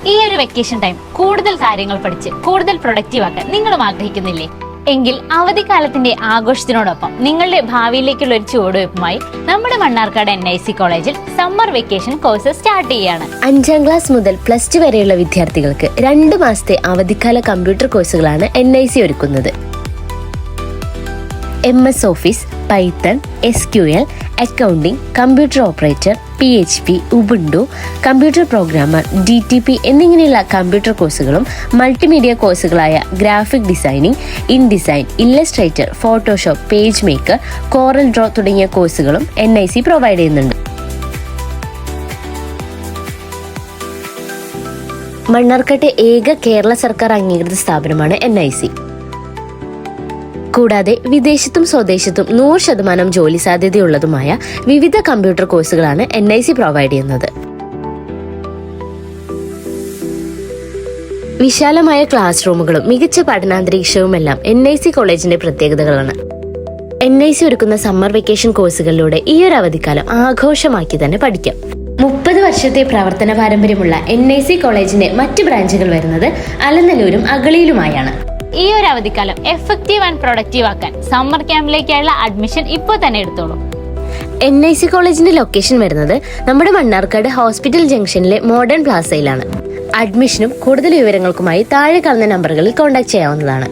ഈ ഒരു vacation time കൂടുതൽ കാര്യങ്ങൾ പഠിച്ച് കൂടുതൽ പ്രൊഡക്റ്റീവ് ആക്കാൻ നിങ്ങളും ആഗ്രഹിക്കുന്നില്ലേ? എങ്കിൽ അവധിക്കാലത്തിന്റെ ആഘോഷത്തിനോടൊപ്പം നിങ്ങളുടെ ഭാവിയിലേക്കുള്ള ഒരു ചുവടുവയ്പുമായി നമ്മുടെ മണ്ണാർക്കാട് NIC കോളേജിൽ സമ്മർ വെക്കേഷൻ കോഴ്സ് സ്റ്റാർട്ട് ചെയ്യാണ്. 5ാം ക്ലാസ് മുതൽ +2 വരെയുള്ള വിദ്യാർത്ഥികൾക്ക് 2 മാസത്തെ അവധിക്കാല കമ്പ്യൂട്ടർ കോഴ്സുകളാണ് NIC ഒരുക്കുന്നത്. MS office, Python, SQL, accounting, computer operator, PHP, Ubuntu, computer programmer, DTP എന്നിങ്ങനെയുള്ള കമ്പ്യൂട്ടർ കോഴ്സുകളും മൾട്ടിമീഡിയ കോഴ്സുകളായ graphic designing, InDesign, Illustrator, Photoshop, page maker, Corel draw തുടങ്ങിയ കോഴ്സുകളും NIC പ്രൊവൈഡ് ചെയ്യുന്നുണ്ട്. മണ്ണാർക്കാട്ടെ ഏക കേരള സർക്കാർ അംഗീകൃത സ്ഥാപനമാണ് NIC. കൂടാതെ വിദേശത്തും സ്വദേശത്തും 100% ജോലി സാധ്യതയുള്ളതുമായ വിവിധ കമ്പ്യൂട്ടർ കോഴ്സുകളാണ് NIC പ്രൊവൈഡ് ചെയ്യുന്നത്. വിശാലമായ ക്ലാസ് റൂമുകളും മികച്ച പഠനാന്തരീക്ഷവുമെല്ലാം NIC കോളേജിന്റെ പ്രത്യേകതകളാണ്. NIC ഒരുക്കുന്ന സമ്മർ വെക്കേഷൻ കോഴ്സുകളിലൂടെ ഈ ഒരു അവധിക്കാലം ആഘോഷമാക്കി തന്നെ പഠിക്കാം. 30 വർഷത്തെ പ്രവർത്തന പാരമ്പര്യമുള്ള NIC കോളേജിന്റെ മറ്റ് ബ്രാഞ്ചുകൾ വരുന്നത് അലനല്ലൂരും അഗളിയിലുമായാണ്. ഈ ഒരു അവധിക്കാലം എഫക്റ്റീവ് ആൻഡ് പ്രൊഡക്റ്റീവ് ആക്കാൻ സമ്മർ ക്യാമ്പിലേക്കുള്ള അഡ്മിഷൻ ഇപ്പോൾ തന്നെ എടുത്തോളൂ. NIC കോളേജിന്റെ ലൊക്കേഷൻ വരുന്നത് നമ്മുടെ മണ്ണാർക്കാട് ഹോസ്പിറ്റൽ ജംഗ്ഷനിലെ മോഡേൺ പ്ലാസയിലാണ്. അഡ്മിഷനും കൂടുതൽ വിവരങ്ങൾക്കുമായി താഴെ കാണുന്ന നമ്പറുകളിൽ കോൺടാക്ട് ചെയ്യാവുന്നതാണ്.